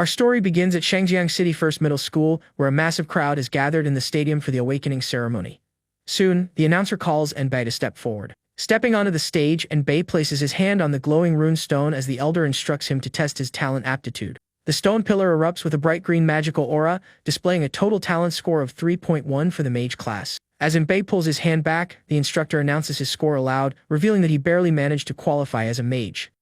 Our story begins at Shangjiang City First Middle School, where a massive crowd is gathered in the stadium for the awakening ceremony. Soon, the announcer calls Enbei to step forward. Stepping onto the stage, Enbei places his hand on the glowing rune stone as the elder instructs him to test his talent aptitude. The stone pillar erupts with a bright green magical aura, displaying a total talent score of 3.1 for the mage class. As Enbei pulls his hand back, the instructor announces his score aloud, revealing that he barely managed to qualify as a mage.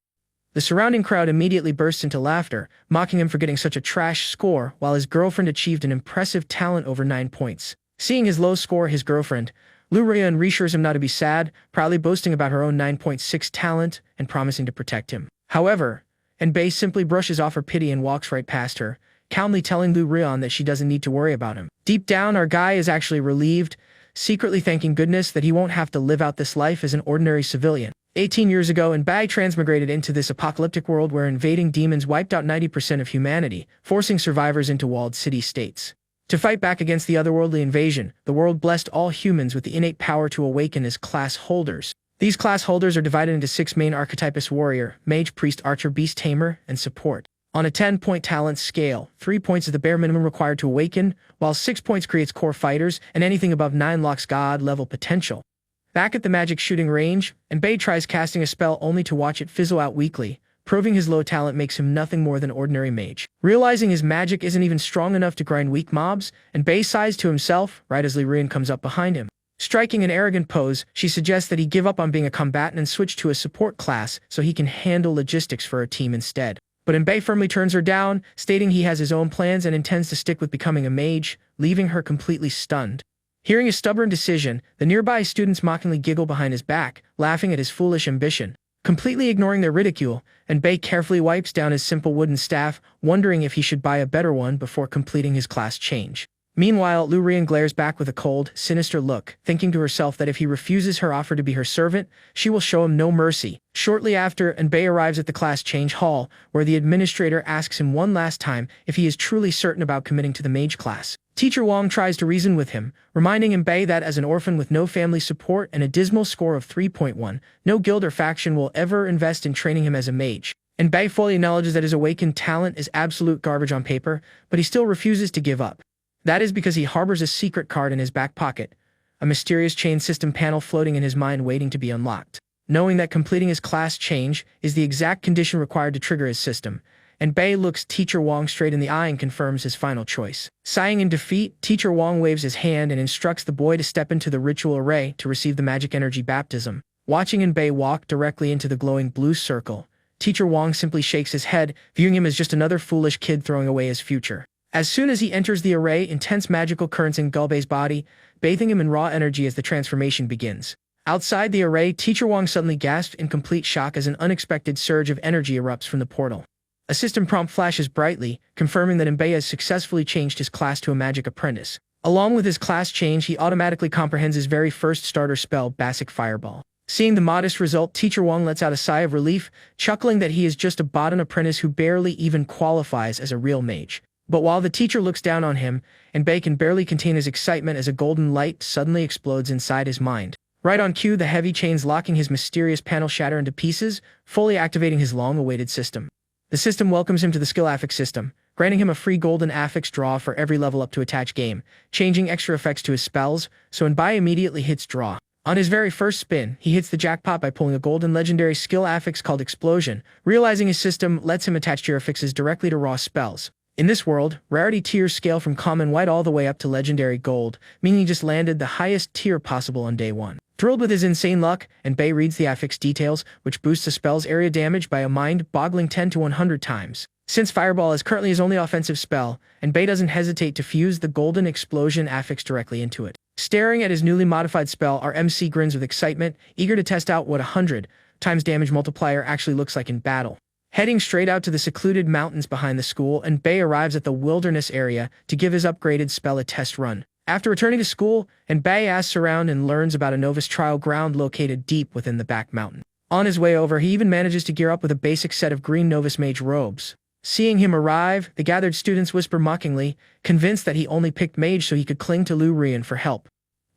The surrounding crowd immediately bursts into laughter, mocking him for getting such a trash score, while his girlfriend achieved an impressive talent over 9 points. Seeing his low score, his girlfriend, Lu Rian, reassures him not to be sad, proudly boasting about her own 9.6 talent and promising to protect him. However, Enbei simply brushes off her pity and walks right past her, calmly telling Lu Rian that she doesn't need to worry about him. Deep down, our guy is actually relieved, secretly thanking goodness that he won't have to live out this life as an ordinary civilian. 18 years ago, Enbei transmigrated into this apocalyptic world where invading demons wiped out 90% of humanity, forcing survivors into walled city-states. To fight back against the otherworldly invasion, the world blessed all humans with the innate power to awaken as class holders. These class holders are divided into 6 main archetypes: warrior, mage, priest, archer, beast tamer, and support. On a 10-point talent scale, 3 points is the bare minimum required to awaken, while 6 points creates core fighters, and anything above 9 locks god-level potential. Back at the magic shooting range, Enbei tries casting a spell only to watch it fizzle out weakly, proving his low talent makes him nothing more than ordinary mage. Realizing his magic isn't even strong enough to grind weak mobs, Enbei sighs to himself, right as Li Rian comes up behind him. Striking an arrogant pose, she suggests that he give up on being a combatant and switch to a support class so he can handle logistics for her team instead. But Enbei firmly turns her down, stating he has his own plans and intends to stick with becoming a mage, leaving her completely stunned. Hearing his stubborn decision, the nearby students mockingly giggle behind his back, laughing at his foolish ambition. Completely ignoring their ridicule, Enbei carefully wipes down his simple wooden staff, wondering if he should buy a better one before completing his class change. Meanwhile, Lu Rian glares back with a cold, sinister look, thinking to herself that if he refuses her offer to be her servant, she will show him no mercy. Shortly after, Enbei arrives at the class change hall, where the administrator asks him one last time if he is truly certain about committing to the mage class. Teacher Wang tries to reason with him, reminding Enbei that as an orphan with no family support and a dismal score of 3.1, no guild or faction will ever invest in training him as a mage. Enbei fully acknowledges that his awakened talent is absolute garbage on paper, but he still refuses to give up. That is because he harbors a secret card in his back pocket, a mysterious chain system panel floating in his mind waiting to be unlocked. Knowing that completing his class change is the exact condition required to trigger his system, Enbei looks Teacher Wang straight in the eye and confirms his final choice. Sighing in defeat, Teacher Wang waves his hand and instructs the boy to step into the ritual array to receive the magic energy baptism. Watching Enbei walk directly into the glowing blue circle, Teacher Wang simply shakes his head, viewing him as just another foolish kid throwing away his future. As soon as he enters the array, intense magical currents engulf Enbei's body, bathing him in raw energy as the transformation begins. Outside the array, Teacher Wang suddenly gasps in complete shock as an unexpected surge of energy erupts from the portal. A system prompt flashes brightly, confirming that Enbei has successfully changed his class to a magic apprentice. Along with his class change, he automatically comprehends his very first starter spell, Basic Fireball. Seeing the modest result, Teacher Wang lets out a sigh of relief, chuckling that he is just a bottom apprentice who barely even qualifies as a real mage. But while the teacher looks down on him, Enbei can barely contain his excitement as a golden light suddenly explodes inside his mind. Right on cue, the heavy chains locking his mysterious panel shatter into pieces, fully activating his long-awaited system. The system welcomes him to the skill affix system, granting him a free golden affix draw for every level up to attach game, changing extra effects to his spells, so Enbei immediately hits draw. On his very first spin, he hits the jackpot by pulling a golden legendary skill affix called Explosion, realizing his system lets him attach tier affixes directly to raw spells. In this world, rarity tiers scale from common white all the way up to legendary gold, meaning he just landed the highest tier possible on day 1. Thrilled with his insane luck, Enbei reads the affix details, which boosts the spell's area damage by a mind-boggling 10 to 100 times. Since Fireball is currently his only offensive spell, Enbei doesn't hesitate to fuse the golden explosion affix directly into it. Staring at his newly modified spell, our MC grins with excitement, eager to test out what 100 times damage multiplier actually looks like in battle. Heading straight out to the secluded mountains behind the school, Enbei arrives at the wilderness area to give his upgraded spell a test run. After returning to school, Enbei asks around and learns about a novice trial ground located deep within the back mountain. On his way over, he even manages to gear up with a basic set of green novice mage robes. Seeing him arrive, the gathered students whisper mockingly, convinced that he only picked mage so he could cling to Lu Rian for help.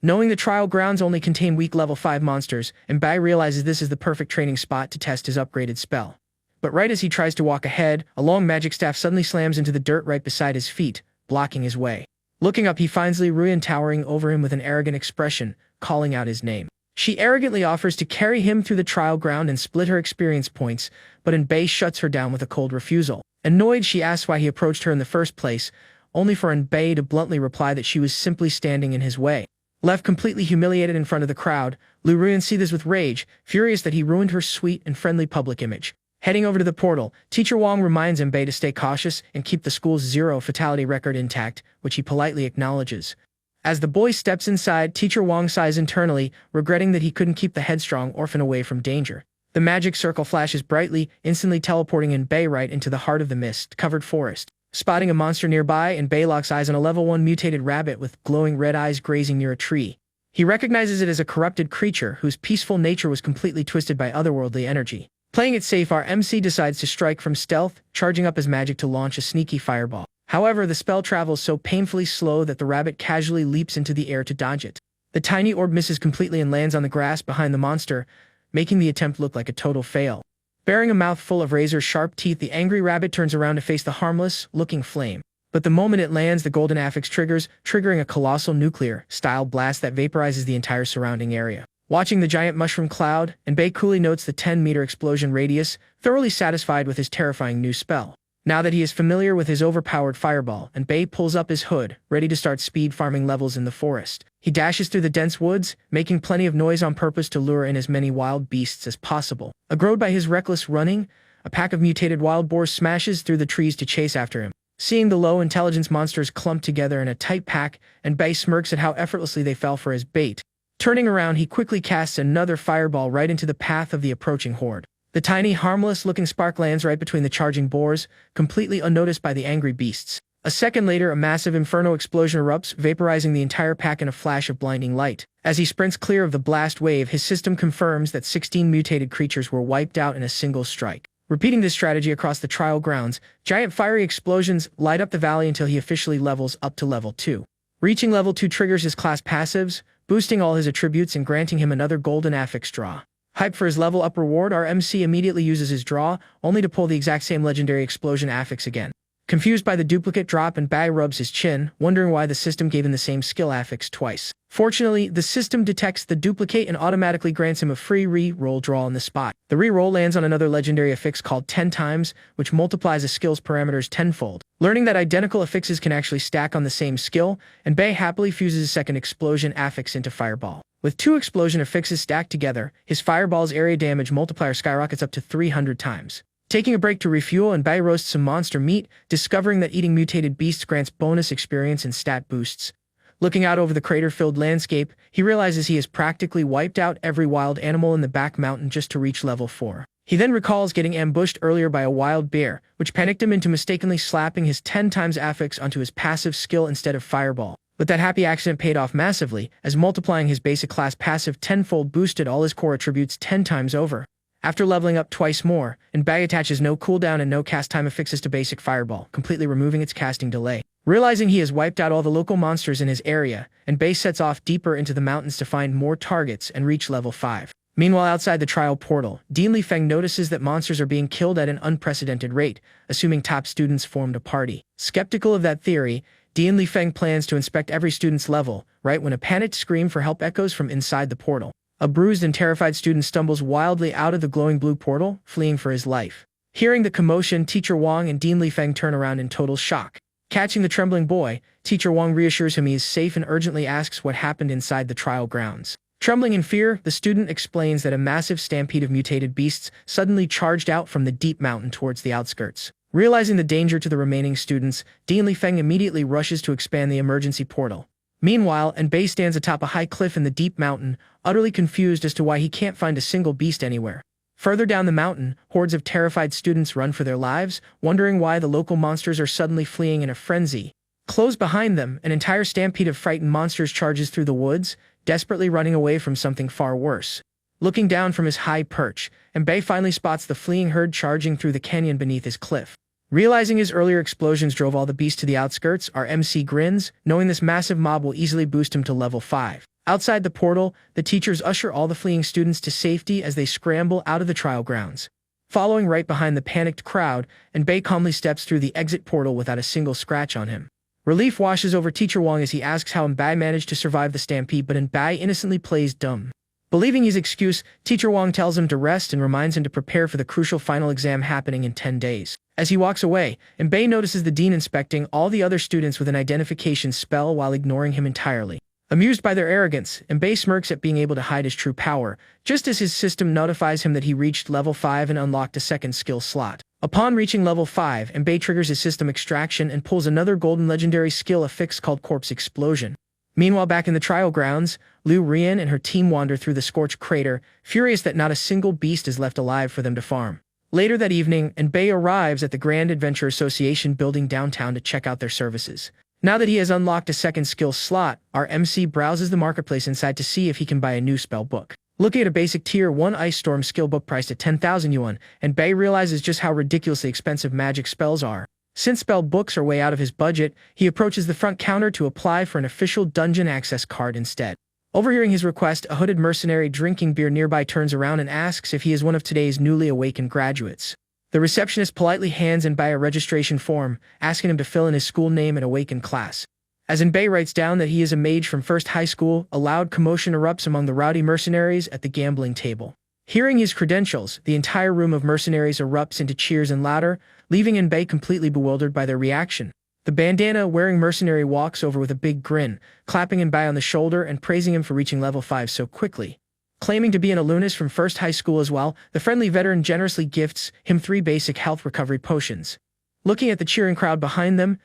Knowing the trial grounds only contain weak level 5 monsters, Enbei realizes this is the perfect training spot to test his upgraded spell. But right as he tries to walk ahead, a long magic staff suddenly slams into the dirt right beside his feet, blocking his way. Looking up, he finds Li Ruyan towering over him with an arrogant expression, calling out his name. She arrogantly offers to carry him through the trial ground and split her experience points, but Enbei shuts her down with a cold refusal. Annoyed, she asks why he approached her in the first place, only for Enbei to bluntly reply that she was simply standing in his way. Left completely humiliated in front of the crowd, Li Ruyan seethes with rage, furious that he ruined her sweet and friendly public image. Heading over to the portal, Teacher Wang reminds Enbei to stay cautious and keep the school's 0 fatality record intact, which he politely acknowledges. As the boy steps inside, Teacher Wang sighs internally, regretting that he couldn't keep the headstrong orphan away from danger. The magic circle flashes brightly, instantly teleporting Enbei right into the heart of the mist-covered forest. Spotting a monster nearby, Enbei locks eyes on a level 1 mutated rabbit with glowing red eyes grazing near a tree. He recognizes it as a corrupted creature whose peaceful nature was completely twisted by otherworldly energy. Playing it safe, our MC decides to strike from stealth, charging up his magic to launch a sneaky fireball. However, the spell travels so painfully slow that the rabbit casually leaps into the air to dodge it. The tiny orb misses completely and lands on the grass behind the monster, making the attempt look like a total fail. Bearing a mouth full of razor-sharp teeth, the angry rabbit turns around to face the harmless-looking flame. But the moment it lands, the golden affix triggers, triggering a colossal nuclear-style blast that vaporizes the entire surrounding area. Watching the giant mushroom cloud, Enbei coolly notes the 10-meter explosion radius, thoroughly satisfied with his terrifying new spell. Now that he is familiar with his overpowered fireball, Enbei pulls up his hood, ready to start speed farming levels in the forest. He dashes through the dense woods, making plenty of noise on purpose to lure in as many wild beasts as possible. Aggroed by his reckless running, a pack of mutated wild boars smashes through the trees to chase after him. Seeing the low-intelligence monsters clumped together in a tight pack, Enbei smirks at how effortlessly they fell for his bait. Turning around, he quickly casts another fireball right into the path of the approaching horde. The tiny, harmless-looking spark lands right between the charging boars, completely unnoticed by the angry beasts. A second later, a massive inferno explosion erupts, vaporizing the entire pack in a flash of blinding light. As he sprints clear of the blast wave, his system confirms that 16 mutated creatures were wiped out in a single strike. Repeating this strategy across the trial grounds, giant fiery explosions light up the valley until he officially levels up to level 2. Reaching level 2 triggers his class passives, boosting all his attributes and granting him another golden affix draw. Hyped for his level up reward, our MC immediately uses his draw, only to pull the exact same legendary explosion affix again. Confused by the duplicate drop, Enbei rubs his chin, wondering why the system gave him the same skill affix twice. Fortunately, the system detects the duplicate and automatically grants him a free re-roll draw on the spot. The re-roll lands on another legendary affix called 10 times, which multiplies a skill's parameters tenfold. Learning that identical affixes can actually stack on the same skill, Enbei happily fuses his second explosion affix into fireball. With 2 explosion affixes stacked together, his fireball's area damage multiplier skyrockets up to 300 times. Taking a break to refuel, Enbei roasts some monster meat, discovering that eating mutated beasts grants bonus experience and stat boosts. Looking out over the crater-filled landscape, he realizes he has practically wiped out every wild animal in the back mountain just to reach level 4. He then recalls getting ambushed earlier by a wild bear, which panicked him into mistakenly slapping his 10 times affix onto his passive skill instead of fireball. But that happy accident paid off massively, as multiplying his basic class passive tenfold boosted all his core attributes 10 times over. After leveling up twice more, Enbei attaches no cooldown and no cast time affixes to basic fireball, completely removing its casting delay. Realizing he has wiped out all the local monsters in his area, Enbei sets off deeper into the mountains to find more targets and reach level 5. Meanwhile, outside the trial portal, Dean Li Feng notices that monsters are being killed at an unprecedented rate, assuming top students formed a party. Skeptical of that theory, Dean Li Feng plans to inspect every student's level, right when a panicked scream for help echoes from inside the portal. A bruised and terrified student stumbles wildly out of the glowing blue portal, fleeing for his life. Hearing the commotion, Teacher Wang and Dean Li Feng turn around in total shock. Catching the trembling boy, Teacher Wang reassures him he is safe and urgently asks what happened inside the trial grounds. Trembling in fear, the student explains that a massive stampede of mutated beasts suddenly charged out from the deep mountain towards the outskirts. Realizing the danger to the remaining students, Dean Li Feng immediately rushes to expand the emergency portal. Meanwhile, Enbei stands atop a high cliff in the deep mountain, utterly confused as to why he can't find a single beast anywhere. Further down the mountain, hordes of terrified students run for their lives, wondering why the local monsters are suddenly fleeing in a frenzy. Close behind them, an entire stampede of frightened monsters charges through the woods, desperately running away from something far worse. Looking down from his high perch, Enbei finally spots the fleeing herd charging through the canyon beneath his cliff. Realizing his earlier explosions drove all the beasts to the outskirts, our MC grins, knowing this massive mob will easily boost him to level 5. Outside the portal, the teachers usher all the fleeing students to safety as they scramble out of the trial grounds. following right behind the panicked crowd, and Bei calmly steps through the exit portal without a single scratch on him. Relief washes over Teacher Wong as he asks how Bei managed to survive the stampede, but Bei innocently plays dumb. Believing his excuse, Teacher Wong tells him to rest and reminds him to prepare for the crucial final exam happening in 10 days. As he walks away, Bei notices the dean inspecting all the other students with an identification spell while ignoring him entirely. Amused by their arrogance, Bei smirks at being able to hide his true power, just as his system notifies him that he reached level 5 and unlocked a second skill slot. Upon reaching level 5, Bei triggers his system extraction and pulls another golden legendary skill affix called Corpse Explosion. Meanwhile, back in the trial grounds, Liu Rian and her team wander through the scorched crater, furious that not a single beast is left alive for them to farm. Later that evening, Bei arrives at the Grand Adventure Association building downtown to check out their services. Now that he has unlocked a second skill slot, our MC browses the marketplace inside to see if he can buy a new spell book. Looking at a basic tier 1 Ice Storm skill book priced at 10,000 yuan, Bei realizes just how ridiculously expensive magic spells are. Since spell books are way out of his budget, he approaches the front counter to apply for an official dungeon access card instead. Overhearing his request, a hooded mercenary drinking beer nearby turns around and asks if he is one of today's newly awakened graduates. The receptionist politely hands Bei a registration form, asking him to fill in his school name and awakened class. As Bei writes down that he is a mage from First High School, a loud commotion erupts among the rowdy mercenaries at the gambling table. Hearing his credentials, the entire room of mercenaries erupts into cheers and laughter, leaving Bei completely bewildered by their reaction. The bandana-wearing mercenary walks over with a big grin, clapping Bei on the shoulder and praising him for reaching level 5 so quickly. Claiming to be an alumnus from First High School as well, the friendly veteran generously gifts him 3 basic health recovery potions. Looking at the cheering crowd behind them,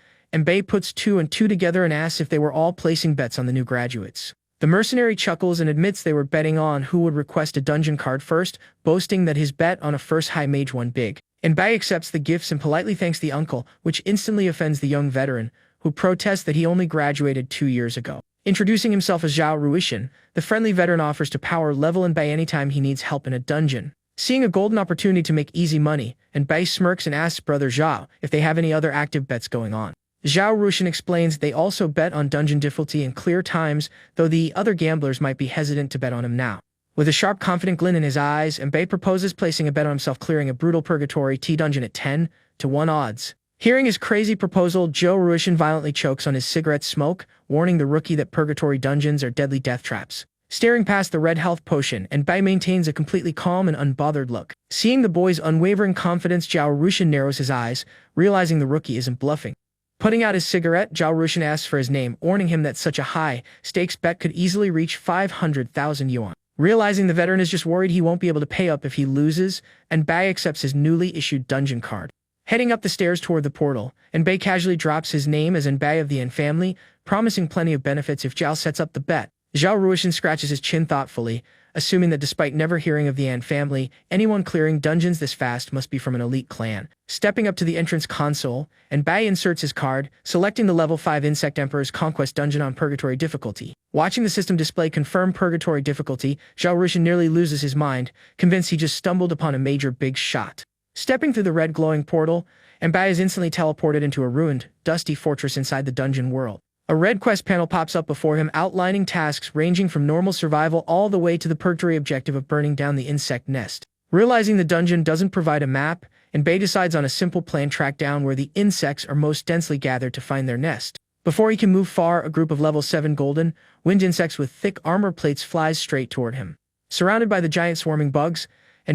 Bei puts 2 and 2 together and asks if they were all placing bets on the new graduates. The mercenary chuckles and admits they were betting on who would request a dungeon card first, boasting that his bet on a First High Mage won big. Bei accepts the gifts and politely thanks the uncle, which instantly offends the young veteran, who protests that he only graduated 2 years ago. Introducing himself as Zhao Ruishan, the friendly veteran offers to power level Bei anytime he needs help in a dungeon. Seeing a golden opportunity to make easy money, Bei smirks and asks brother Zhao if they have any other active bets going on. Zhao Ruishan explains they also bet on dungeon difficulty in clear times, though the other gamblers might be hesitant to bet on him now. With a sharp, confident glint in his eyes, Bei proposes placing a bet on himself clearing a brutal purgatory T dungeon at 10-1 odds. Hearing his crazy proposal, Zhao Ruishan violently chokes on his cigarette smoke, warning the rookie that purgatory dungeons are deadly death traps. Staring past the red health potion, Bei maintains a completely calm and unbothered look. Seeing the boy's unwavering confidence, Zhao Ruishan narrows his eyes, realizing the rookie isn't bluffing. Putting out his cigarette, Zhao Ruishan asks for his name, warning him that such a high-stakes bet could easily reach 500,000 yuan. Realizing the veteran is just worried he won't be able to pay up if he loses, Bei accepts his newly issued dungeon card. Heading up the stairs toward the portal, Bei casually drops his name as Bei of the An family, promising plenty of benefits if Zhao sets up the bet. Zhao Ruishan scratches his chin thoughtfully, assuming that despite never hearing of the An family, anyone clearing dungeons this fast must be from an elite clan. Stepping up to the entrance console, Bei inserts his card, selecting the level 5 Insect Emperor's Conquest Dungeon on Purgatory difficulty. Watching the system display confirmed Purgatory difficulty, Zhao Ruishan nearly loses his mind, convinced he just stumbled upon a major big shot. Stepping through the red glowing portal, Bei is instantly teleported into a ruined, dusty fortress inside the dungeon world. A red quest panel pops up before him outlining tasks ranging from normal survival all the way to the purgatory objective of burning down the insect nest. Realizing the dungeon doesn't provide a map, Bei decides on a simple plan track down where the insects are most densely gathered to find their nest. Before he can move far, a group of level 7 golden, winged insects with thick armor plates flies straight toward him. Surrounded by the giant swarming bugs,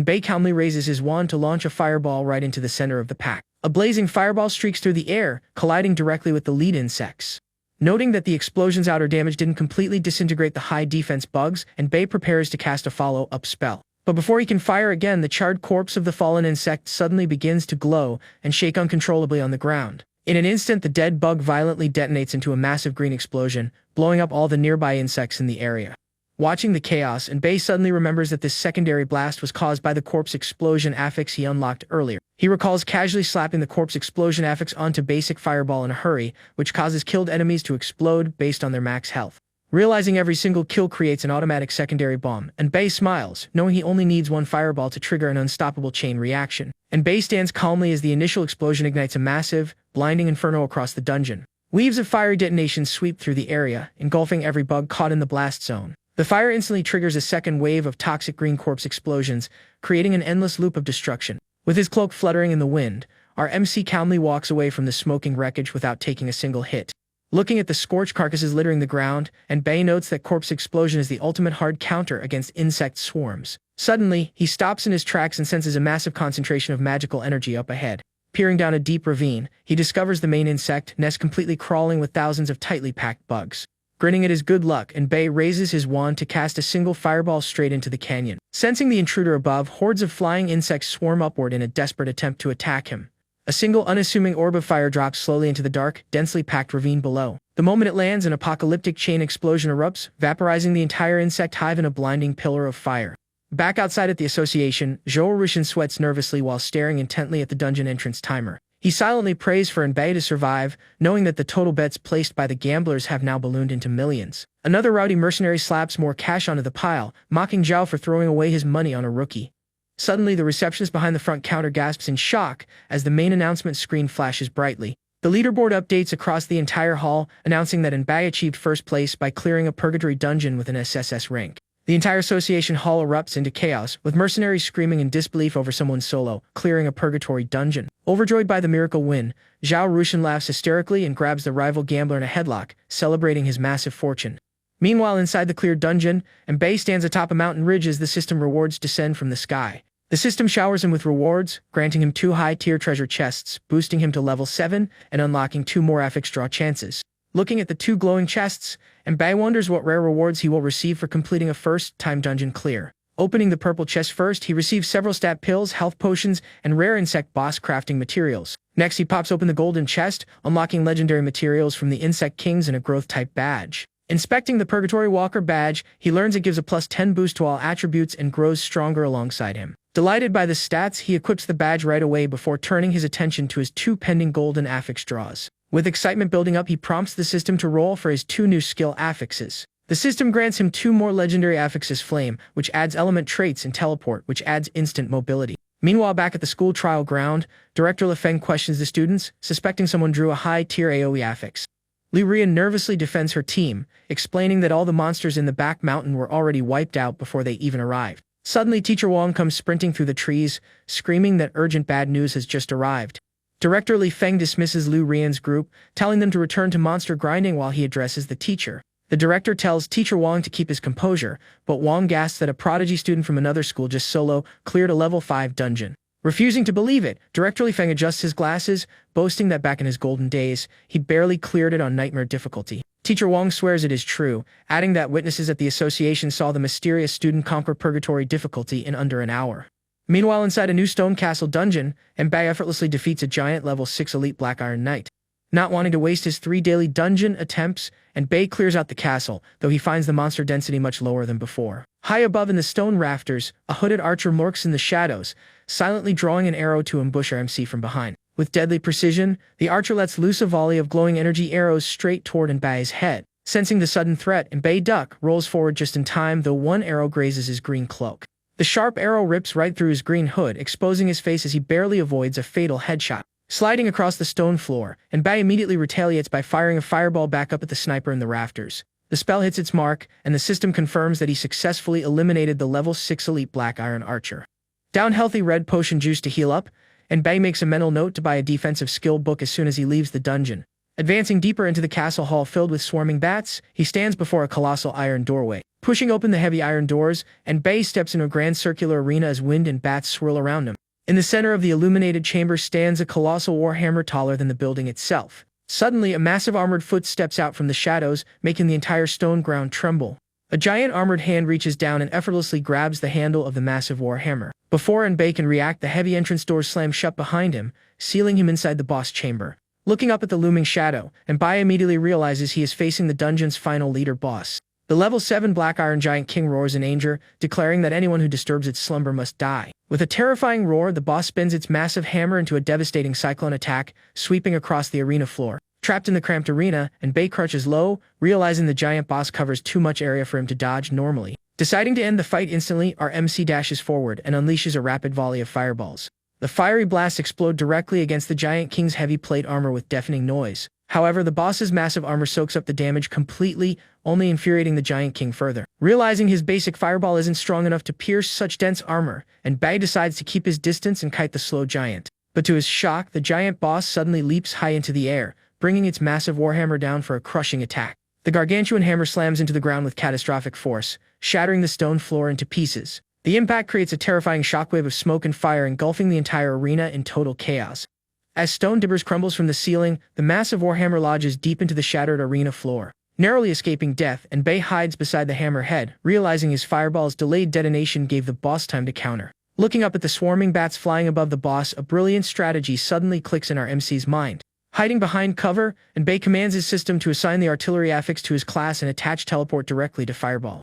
Bei calmly raises his wand to launch a fireball right into the center of the pack. A blazing fireball streaks through the air, colliding directly with the lead insects. Noting that the explosion's outer damage didn't completely disintegrate the high defense bugs, Bei prepares to cast a follow-up spell. But before he can fire again, the charred corpse of the fallen insect suddenly begins to glow and shake uncontrollably on the ground. In an instant, the dead bug violently detonates into a massive green explosion, blowing up all the nearby insects in the area. Watching the chaos, Bei suddenly remembers that this secondary blast was caused by the corpse explosion affix he unlocked earlier. He recalls casually slapping the corpse explosion affix onto basic fireball in a hurry, which causes killed enemies to explode based on their max health. Realizing every single kill creates an automatic secondary bomb, Bei smiles, knowing he only needs one fireball to trigger an unstoppable chain reaction. Bei stands calmly as the initial explosion ignites a massive, blinding inferno across the dungeon. Weaves of fiery detonations sweep through the area, engulfing every bug caught in the blast zone. The fire instantly triggers a second wave of toxic green corpse explosions, creating an endless loop of destruction. With his cloak fluttering in the wind, our MC calmly walks away from the smoking wreckage without taking a single hit. Looking at the scorched carcasses littering the ground, and Bay notes that corpse explosion is the ultimate hard counter against insect swarms. Suddenly, he stops in his tracks and senses a massive concentration of magical energy up ahead. Peering down a deep ravine, he discovers the main insect nest completely crawling with thousands of tightly packed bugs. Grinning at his good luck, and Bay raises his wand to cast a single fireball straight into the canyon. Sensing the intruder above, hordes of flying insects swarm upward in a desperate attempt to attack him. A single unassuming orb of fire drops slowly into the dark, densely packed ravine below. The moment it lands, an apocalyptic chain explosion erupts, vaporizing the entire insect hive in a blinding pillar of fire. Back outside at the association, Zhou sweats nervously while staring intently at the dungeon entrance timer. He silently prays for Enbei to survive, knowing that the total bets placed by the gamblers have now ballooned into millions. Another rowdy mercenary slaps more cash onto the pile, mocking Zhao for throwing away his money on a rookie. Suddenly, the receptionist behind the front counter gasps in shock as the main announcement screen flashes brightly. The leaderboard updates across the entire hall, announcing that Enbei achieved first place by clearing a purgatory dungeon with an SSS rank. The entire association hall erupts into chaos, with mercenaries screaming in disbelief over someone solo clearing a purgatory dungeon. Overjoyed by the miracle win, Zhao Rushan laughs hysterically and grabs the rival gambler in a headlock, celebrating his massive fortune. Meanwhile, inside the cleared dungeon, Enbei stands atop a mountain ridge as the system rewards descend from the sky. The system showers him with rewards, granting him 2 high-tier treasure chests, boosting him to level 7, and unlocking 2 more affix draw chances. Looking at the 2 glowing chests, Enbei wonders what rare rewards he will receive for completing a first-time dungeon clear. Opening the purple chest first, he receives several stat pills, health potions, and rare insect boss crafting materials. Next, he pops open the golden chest, unlocking legendary materials from the Insect Kings and a growth-type badge. Inspecting the Purgatory Walker badge, he learns it gives a plus 10 boost to all attributes and grows stronger alongside him. Delighted by the stats, he equips the badge right away before turning his attention to his 2 pending golden affix draws. With excitement building up, he prompts the system to roll for his 2 new skill affixes. The system grants him 2 more legendary affixes: Flame, which adds element traits, and Teleport, which adds instant mobility. Meanwhile, back at the school trial ground, Director Lefeng questions the students, suspecting someone drew a high-tier AoE affix. Li Rian nervously defends her team, explaining that all the monsters in the back mountain were already wiped out before they even arrived. Suddenly, Teacher Wang comes sprinting through the trees, screaming that urgent bad news has just arrived. Director Li Feng dismisses Lu Rian's group, telling them to return to monster grinding while he addresses the teacher. The director tells Teacher Wang to keep his composure, but Wang gasps that a prodigy student from another school just solo cleared a level 5 dungeon. Refusing to believe it, Director Li Feng adjusts his glasses, boasting that back in his golden days, he barely cleared it on nightmare difficulty. Teacher Wang swears it is true, adding that witnesses at the association saw the mysterious student conquer purgatory difficulty in under an hour. Meanwhile, inside a new stone castle dungeon, Enbei effortlessly defeats a giant level 6 elite Black Iron Knight. Not wanting to waste his 3 daily dungeon attempts, Enbei clears out the castle, though he finds the monster density much lower than before. High above in the stone rafters, a hooded archer lurks in the shadows, silently drawing an arrow to ambush our MC from behind. With deadly precision, the archer lets loose a volley of glowing energy arrows straight toward Enbei's head. Sensing the sudden threat, Enbei duck rolls forward just in time, though one arrow grazes his green cloak. The sharp arrow rips right through his green hood, exposing his face as he barely avoids a fatal headshot. Sliding across the stone floor, Enbei immediately retaliates by firing a fireball back up at the sniper in the rafters. The spell hits its mark, and the system confirms that he successfully eliminated the level 6 elite Black Iron Archer. Down healthy red potion juice to heal up, Enbei makes a mental note to buy a defensive skill book as soon as he leaves the dungeon. Advancing deeper into the castle hall filled with swarming bats, he stands before a colossal iron doorway. Pushing open the heavy iron doors, Enbei steps into a grand circular arena as wind and bats swirl around him. In the center of the illuminated chamber stands a colossal warhammer taller than the building itself. Suddenly, a massive armored foot steps out from the shadows, making the entire stone ground tremble. A giant armored hand reaches down and effortlessly grabs the handle of the massive warhammer. Before Enbei can react, the heavy entrance doors slam shut behind him, sealing him inside the boss chamber. Looking up at the looming shadow, Enbei immediately realizes he is facing the dungeon's final leader boss. The level 7 Black Iron Giant King roars in anger, declaring that anyone who disturbs its slumber must die. With a terrifying roar, the boss spins its massive hammer into a devastating cyclone attack, sweeping across the arena floor. Trapped in the cramped arena, Enbei crouches low, realizing the giant boss covers too much area for him to dodge normally. Deciding to end the fight instantly, our MC dashes forward and unleashes a rapid volley of fireballs. The fiery blasts explode directly against the Giant King's heavy plate armor with deafening noise. However, the boss's massive armor soaks up the damage completely, only infuriating the Giant King further. Realizing his basic fireball isn't strong enough to pierce such dense armor, and Bei decides to keep his distance and kite the slow giant. But to his shock, the giant boss suddenly leaps high into the air, bringing its massive warhammer down for a crushing attack. The gargantuan hammer slams into the ground with catastrophic force, shattering the stone floor into pieces. The impact creates a terrifying shockwave of smoke and fire, engulfing the entire arena in total chaos. As stone debris crumbles from the ceiling, the massive warhammer lodges deep into the shattered arena floor, narrowly escaping death, and Bei hides beside the hammerhead, realizing his fireball's delayed detonation gave the boss time to counter. Looking up at the swarming bats flying above the boss, a brilliant strategy suddenly clicks in our MC's mind. Hiding behind cover, and Bei commands his system to assign the artillery affix to his class and attach teleport directly to fireball.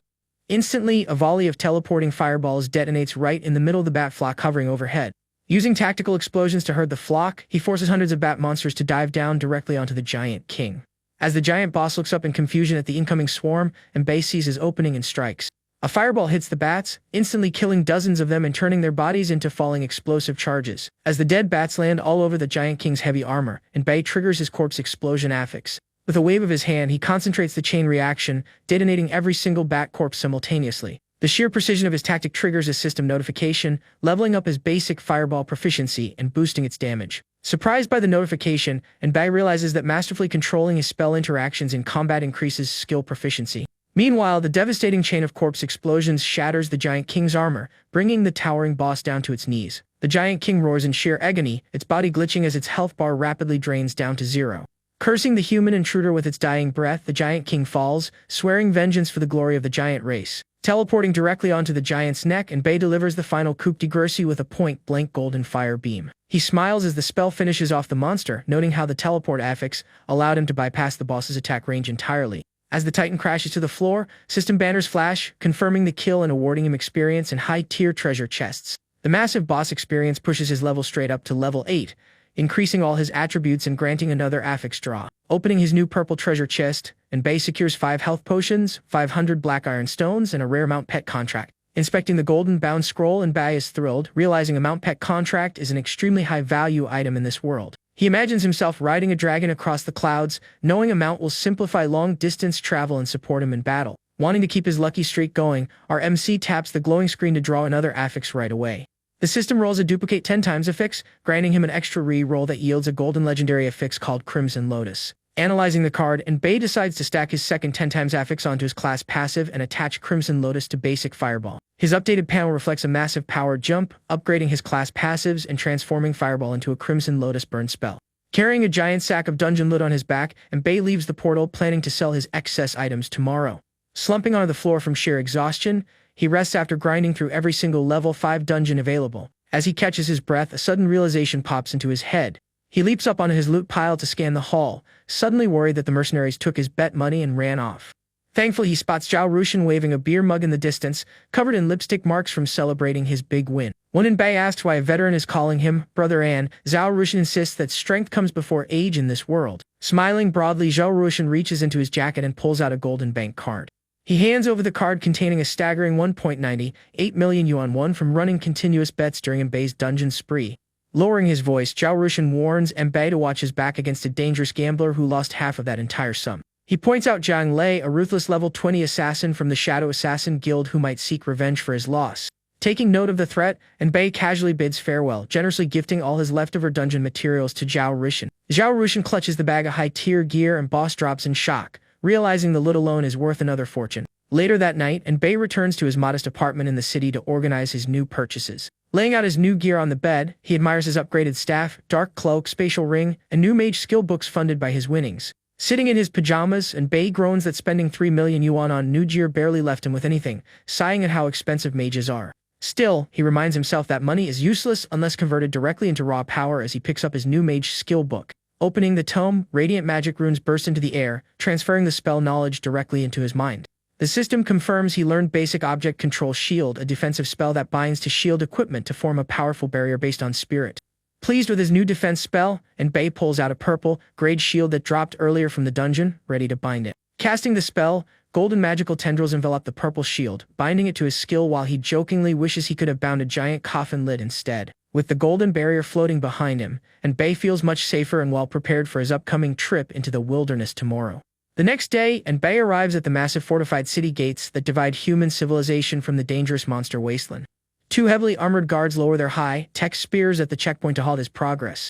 Instantly, a volley of teleporting fireballs detonates right in the middle of the bat flock hovering overhead. Using tactical explosions to herd the flock, he forces hundreds of bat monsters to dive down directly onto the giant king. As the giant boss looks up in confusion at the incoming swarm, and Bei sees his opening and strikes. A fireball hits the bats, instantly killing dozens of them and turning their bodies into falling explosive charges. As the dead bats land all over the giant king's heavy armor, and Bei triggers his corpse explosion affix. With a wave of his hand, he concentrates the chain reaction, detonating every single bat corpse simultaneously. The sheer precision of his tactic triggers a system notification, leveling up his basic fireball proficiency and boosting its damage. Surprised by the notification, and Bei realizes that masterfully controlling his spell interactions in combat increases skill proficiency. Meanwhile, the devastating chain of corpse explosions shatters the giant king's armor, bringing the towering boss down to its knees. The giant king roars in sheer agony, its body glitching as its health bar rapidly drains down to zero. Cursing the human intruder with its dying breath, the giant king falls, swearing vengeance for the glory of the giant race. Teleporting directly onto the giant's neck, and Bei delivers the final coup de grace with a point-blank golden fire beam. He smiles as the spell finishes off the monster, noting how the teleport affix allowed him to bypass the boss's attack range entirely. As the Titan crashes to the floor, system banners flash, confirming the kill and awarding him experience and high-tier treasure chests. The massive boss experience pushes his level straight up to level 8, increasing all his attributes and granting another affix draw. Opening his new purple treasure chest, and Bei secures 5 health potions, 500 black iron stones, and a rare mount pet contract. Inspecting the golden bound scroll, and Bei is thrilled, realizing a mount pet contract is an extremely high-value item in this world. He imagines himself riding a dragon across the clouds, knowing a mount will simplify long-distance travel and support him in battle. Wanting to keep his lucky streak going, our MC taps the glowing screen to draw another affix right away. The system rolls a duplicate 10 times affix, granting him an extra re-roll that yields a golden legendary affix called Crimson Lotus. Analyzing the card, and Bei decides to stack his second 10 times affix onto his class passive and attach Crimson Lotus to basic Fireball. His updated panel reflects a massive power jump, upgrading his class passives and transforming Fireball into a Crimson Lotus burn spell. Carrying a giant sack of dungeon loot on his back, and Bei leaves the portal, planning to sell his excess items tomorrow. Slumping onto the floor from sheer exhaustion, he rests after grinding through every single level 5 dungeon available. As he catches his breath, a sudden realization pops into his head. He leaps up on his loot pile to scan the hall, suddenly worried that the mercenaries took his bet money and ran off. Thankfully, he spots Zhao Rushan waving a beer mug in the distance, covered in lipstick marks from celebrating his big win. When Bei asks why a veteran is calling him Brother An, Zhao Rushan insists that strength comes before age in this world. Smiling broadly, Zhao Rushan reaches into his jacket and pulls out a golden bank card. He hands over the card containing a staggering 1.98 million yuan won from running continuous bets during Bei's dungeon spree. Lowering his voice, Zhao Rushan warns Bei to watch his back against a dangerous gambler who lost half of that entire sum. He points out Zhang Lei, a ruthless level 20 assassin from the Shadow Assassin Guild who might seek revenge for his loss. Taking note of the threat, Bei casually bids farewell, generously gifting all his leftover dungeon materials to Zhao Rushan. Zhao Rushan clutches the bag of high-tier gear and boss drops in shock, realizing the loot alone is worth another fortune. Later that night, Bei returns to his modest apartment in the city to organize his new purchases. Laying out his new gear on the bed, he admires his upgraded staff, dark cloak, spatial ring, and new mage skill books funded by his winnings. Sitting in his pajamas, Bei groans that spending 3 million yuan on new gear barely left him with anything, sighing at how expensive mages are. Still, he reminds himself that money is useless unless converted directly into raw power as he picks up his new mage skill book. Opening the tome, radiant magic runes burst into the air, transferring the spell knowledge directly into his mind. The system confirms he learned Basic Object Control Shield, a defensive spell that binds to shield equipment to form a powerful barrier based on spirit. Pleased with his new defense spell, Bei pulls out a purple, grade shield that dropped earlier from the dungeon, ready to bind it. Casting the spell, golden magical tendrils envelop the purple shield, binding it to his skill while he jokingly wishes he could have bound a giant coffin lid instead. With the golden barrier floating behind him, Bei feels much safer and well prepared for his upcoming trip into the wilderness tomorrow. The next day, Enbei arrives at the massive fortified city gates that divide human civilization from the dangerous monster wasteland. Two heavily armored guards lower their high-tech spears at the checkpoint to halt his progress.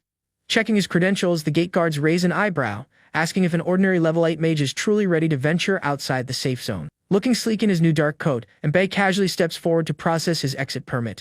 Checking his credentials, the gate guards raise an eyebrow, asking if an ordinary level 8 mage is truly ready to venture outside the safe zone. Looking sleek in his new dark coat, Enbei casually steps forward to process his exit permit.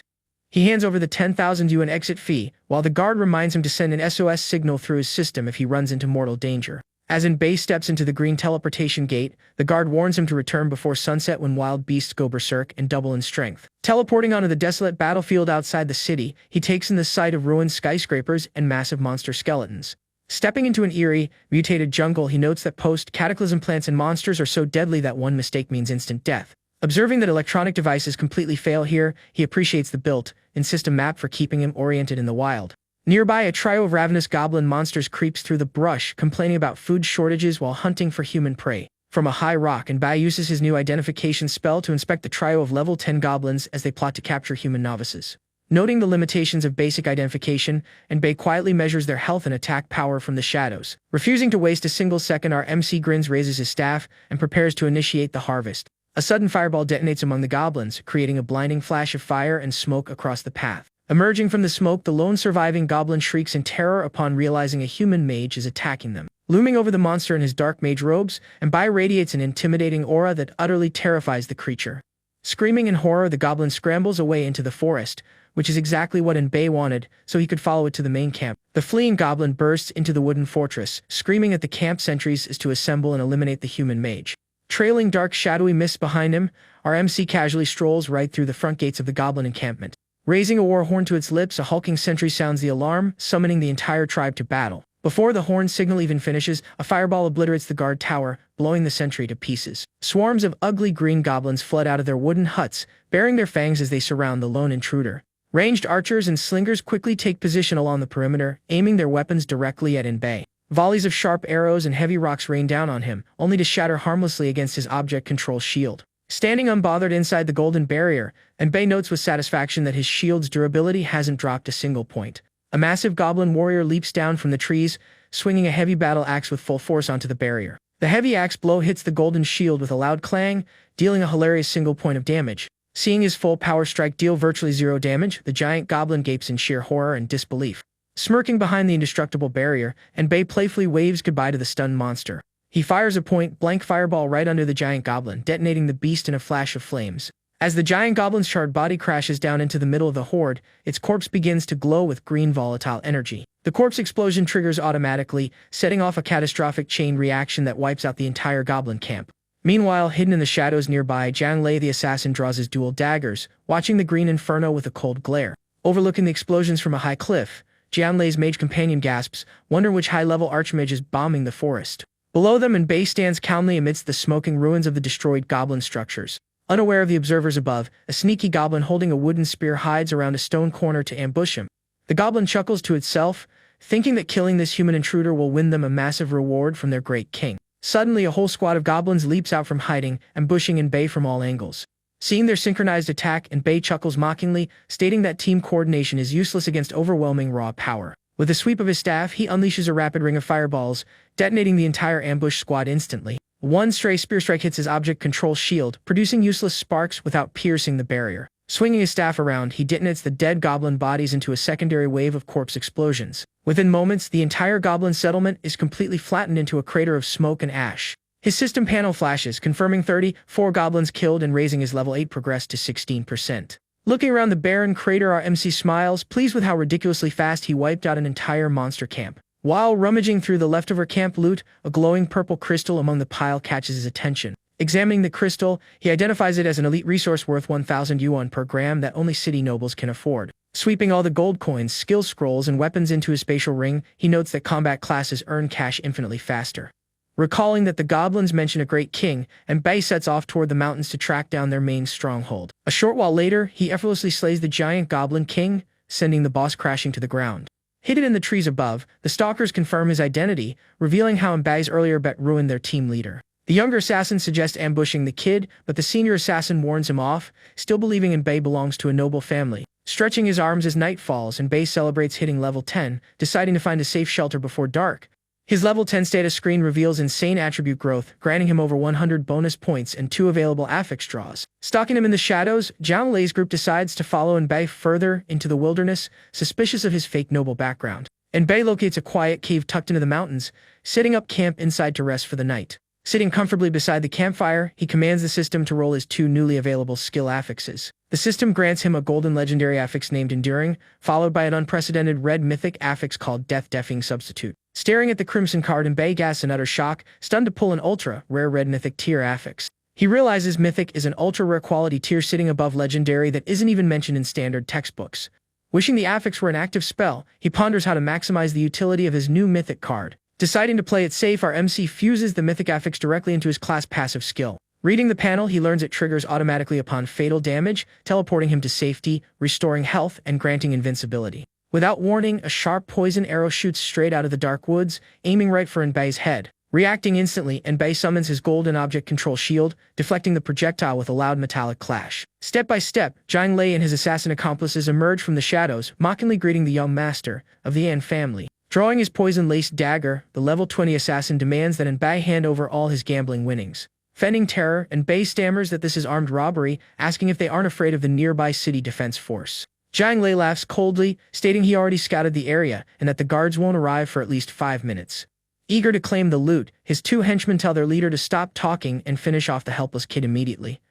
He hands over the 10,000 yuan exit fee, while the guard reminds him to send an SOS signal through his system if he runs into mortal danger. As Enbei steps into the green teleportation gate, the guard warns him to return before sunset when wild beasts go berserk and double in strength. Teleporting onto the desolate battlefield outside the city, he takes in the sight of ruined skyscrapers and massive monster skeletons. Stepping into an eerie, mutated jungle, he notes that post-cataclysm plants and monsters are so deadly that one mistake means instant death. Observing that electronic devices completely fail here, he appreciates the built-in system map for keeping him oriented in the wild. Nearby, a trio of ravenous goblin monsters creeps through the brush, complaining about food shortages while hunting for human prey. From a high rock, Enbei uses his new identification spell to inspect the trio of level 10 goblins as they plot to capture human novices. Noting the limitations of basic identification, Enbei quietly measures their health and attack power from the shadows. Refusing to waste a single second, our MC grins, raises his staff, and prepares to initiate the harvest. A sudden fireball detonates among the goblins, creating a blinding flash of fire and smoke across the path. Emerging from the smoke, the lone surviving goblin shrieks in terror upon realizing a human mage is attacking them. Looming over the monster in his dark mage robes, Enbei radiates an intimidating aura that utterly terrifies the creature. Screaming in horror, the goblin scrambles away into the forest, which is exactly what Enbei wanted, so he could follow it to the main camp. The fleeing goblin bursts into the wooden fortress, screaming at the camp sentries as to assemble and eliminate the human mage. Trailing dark shadowy mists behind him, our MC casually strolls right through the front gates of the goblin encampment. Raising a war horn to its lips, a hulking sentry sounds the alarm, summoning the entire tribe to battle. Before the horn signal even finishes, a fireball obliterates the guard tower, blowing the sentry to pieces. Swarms of ugly green goblins flood out of their wooden huts, baring their fangs as they surround the lone intruder. Ranged archers and slingers quickly take position along the perimeter, aiming their weapons directly at Enbei. Volleys of sharp arrows and heavy rocks rain down on him, only to shatter harmlessly against his object control shield. Standing unbothered inside the golden barrier, Enbei notes with satisfaction that his shield's durability hasn't dropped a single point. A massive goblin warrior leaps down from the trees, swinging a heavy battle axe with full force onto the barrier. The heavy axe blow hits the golden shield with a loud clang, dealing a hilarious single point of damage. Seeing his full power strike deal virtually zero damage, the giant goblin gapes in sheer horror and disbelief. Smirking behind the indestructible barrier, Enbei playfully waves goodbye to the stunned monster. He fires a point-blank fireball right under the giant goblin, detonating the beast in a flash of flames. As the giant goblin's charred body crashes down into the middle of the horde, its corpse begins to glow with green volatile energy. The corpse explosion triggers automatically, setting off a catastrophic chain reaction that wipes out the entire goblin camp. Meanwhile, hidden in the shadows nearby, Jianglei the assassin draws his dual daggers, watching the green inferno with a cold glare. Overlooking the explosions from a high cliff, Jianlei's mage companion gasps, wondering which high-level archmage is bombing the forest. Below them, Enbei stands calmly amidst the smoking ruins of the destroyed goblin structures. Unaware of the observers above, a sneaky goblin holding a wooden spear hides around a stone corner to ambush him. The goblin chuckles to itself, thinking that killing this human intruder will win them a massive reward from their great king. Suddenly, a whole squad of goblins leaps out from hiding, ambushing Enbei from all angles. Seeing their synchronized attack, Enbei chuckles mockingly, stating that team coordination is useless against overwhelming raw power. With a sweep of his staff, he unleashes a rapid ring of fireballs, detonating the entire ambush squad instantly. One stray spear strike hits his object control shield, producing useless sparks without piercing the barrier. Swinging his staff around, he detonates the dead goblin bodies into a secondary wave of corpse explosions. Within moments, the entire goblin settlement is completely flattened into a crater of smoke and ash. His system panel flashes, confirming 34 goblins killed and raising his level 8 progress to 16%. Looking around the barren crater, our MC smiles, pleased with how ridiculously fast he wiped out an entire monster camp. While rummaging through the leftover camp loot, a glowing purple crystal among the pile catches his attention. Examining the crystal, he identifies it as an elite resource worth 1,000 yuan per gram that only city nobles can afford. Sweeping all the gold coins, skill scrolls, and weapons into his spatial ring, he notes that combat classes earn cash infinitely faster. Recalling that the goblins mention a great king, Enbei sets off toward the mountains to track down their main stronghold. A short while later, he effortlessly slays the giant goblin king, sending the boss crashing to the ground. Hidden in the trees above, the stalkers confirm his identity, revealing how Enbei's earlier bet ruined their team leader. The younger assassin suggests ambushing the kid, but the senior assassin warns him off, still believing Enbei belongs to a noble family. Stretching his arms as night falls, Enbei celebrates hitting level 10, deciding to find a safe shelter before dark. His level 10 status screen reveals insane attribute growth, granting him over 100 bonus points and 2 available affix draws. Stalking him in the shadows, Jiang Lei's group decides to follow Enbei further into the wilderness, suspicious of his fake noble background. Enbei locates a quiet cave tucked into the mountains, setting up camp inside to rest for the night. Sitting comfortably beside the campfire, he commands the system to roll his 2 newly available skill affixes. The system grants him a golden legendary affix named Enduring, followed by an unprecedented red mythic affix called Death-Deafing Substitute. Staring at the crimson card, Enbei gasps in utter shock, stunned to pull an ultra-rare red mythic tier affix. He realizes mythic is an ultra-rare quality tier sitting above legendary that isn't even mentioned in standard textbooks. Wishing the affix were an active spell, he ponders how to maximize the utility of his new mythic card. Deciding to play it safe, our MC fuses the mythic affix directly into his class passive skill. Reading the panel, he learns it triggers automatically upon fatal damage, teleporting him to safety, restoring health, and granting invincibility. Without warning, a sharp poison arrow shoots straight out of the dark woods, aiming right for Enbei's head. Reacting instantly, Enbei summons his golden object control shield, deflecting the projectile with a loud metallic clash. Step by step, Jiang Lei and his assassin accomplices emerge from the shadows, mockingly greeting the young master of the An family. Drawing his poison-laced dagger, the level 20 assassin demands that Enbei hand over all his gambling winnings. Fending terror, Enbei stammers that this is armed robbery, asking if they aren't afraid of the nearby city defense force. Jiang Lei laughs coldly, stating he already scouted the area and that the guards won't arrive for at least 5 minutes. Eager to claim the loot, his 2 henchmen tell their leader to stop talking and finish off the helpless kid immediately.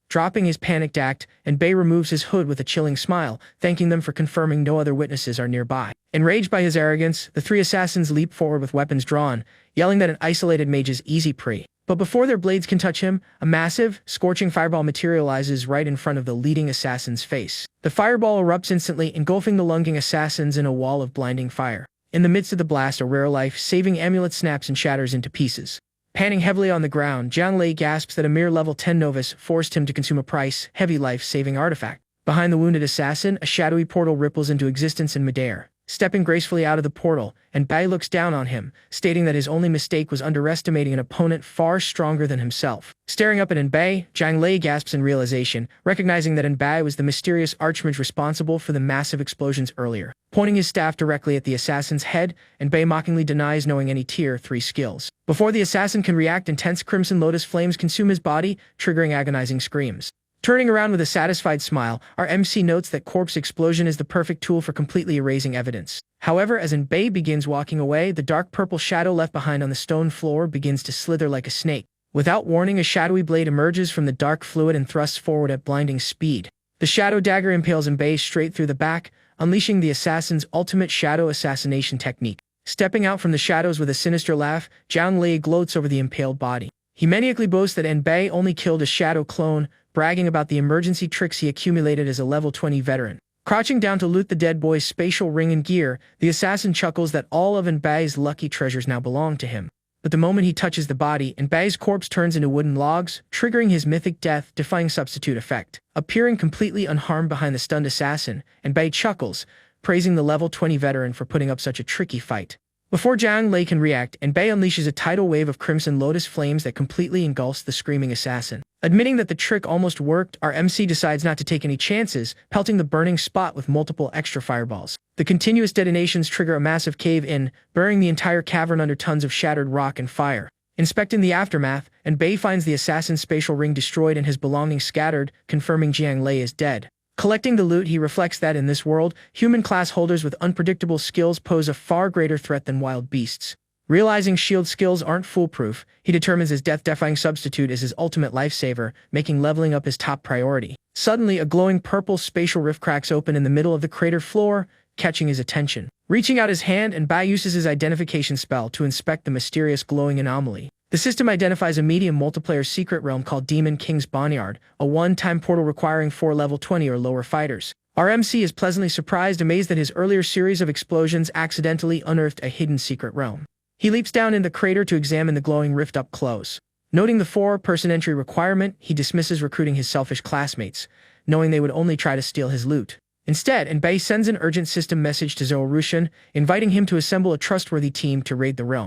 Dropping his panicked act, Enbei removes his hood with a chilling smile, thanking them for confirming no other witnesses are nearby. Enraged by his arrogance, the 3 assassins leap forward with weapons drawn, yelling that an isolated mage is easy prey. But before their blades can touch him, a massive, scorching fireball materializes right in front of the leading assassin's face. The fireball erupts instantly, engulfing the lunging assassins in a wall of blinding fire. In the midst of the blast, a rare life-saving amulet snaps and shatters into pieces. Panting heavily on the ground, Jiang Lei gasps that a mere level 10 novice forced him to consume a heavy life-saving artifact. Behind the wounded assassin, a shadowy portal ripples into existence in midair. Stepping gracefully out of the portal, Enbei looks down on him, stating that his only mistake was underestimating an opponent far stronger than himself. Staring up at Enbei, Jiang Lei gasps in realization, recognizing that Enbei was the mysterious archmage responsible for the massive explosions earlier. Pointing his staff directly at the assassin's head, Enbei mockingly denies knowing any tier 3 skills. Before the assassin can react, intense crimson lotus flames consume his body, triggering agonizing screams. Turning around with a satisfied smile, our MC notes that corpse explosion is the perfect tool for completely erasing evidence. However, as Enbei begins walking away, the dark purple shadow left behind on the stone floor begins to slither like a snake. Without warning, a shadowy blade emerges from the dark fluid and thrusts forward at blinding speed. The shadow dagger impales Enbei straight through the back, unleashing the assassin's ultimate shadow assassination technique. Stepping out from the shadows with a sinister laugh, Jiang Lei gloats over the impaled body. He maniacally boasts that Enbei only killed a shadow clone, bragging about the emergency tricks he accumulated as a level 20 veteran. Crouching down to loot the dead boy's spatial ring and gear, the assassin chuckles that all of Enbei's lucky treasures now belong to him. But the moment he touches the body, Enbei's corpse turns into wooden logs, triggering his mythic death-defying substitute effect. Appearing completely unharmed behind the stunned assassin, Enbei chuckles, praising the level 20 veteran for putting up such a tricky fight. Before Jiang Lei can react, Enbei unleashes a tidal wave of crimson lotus flames that completely engulfs the screaming assassin. Admitting that the trick almost worked, our MC decides not to take any chances, pelting the burning spot with multiple extra fireballs. The continuous detonations trigger a massive cave-in, burying the entire cavern under tons of shattered rock and fire. Inspecting the aftermath, Enbei finds the assassin's spatial ring destroyed and his belongings scattered, confirming Jiang Lei is dead. Collecting the loot, he reflects that in this world, human class holders with unpredictable skills pose a far greater threat than wild beasts. Realizing shield skills aren't foolproof, he determines his death-defying substitute is his ultimate lifesaver, making leveling up his top priority. Suddenly, a glowing purple spatial rift cracks open in the middle of the crater floor, catching his attention. Reaching out his hand, Enbei uses his identification spell to inspect the mysterious glowing anomaly. The system identifies a medium multiplayer secret realm called Demon King's Boneyard, a one-time portal requiring 4 level 20 or lower fighters. Our MC is pleasantly surprised, amazed that his earlier series of explosions accidentally unearthed a hidden secret realm. He leaps down in the crater to examine the glowing rift up close. Noting the 4-person entry requirement, he dismisses recruiting his selfish classmates, knowing they would only try to steal his loot. Instead, Enbei sends an urgent system message to Zoroushan, inviting him to assemble a trustworthy team to raid the realm.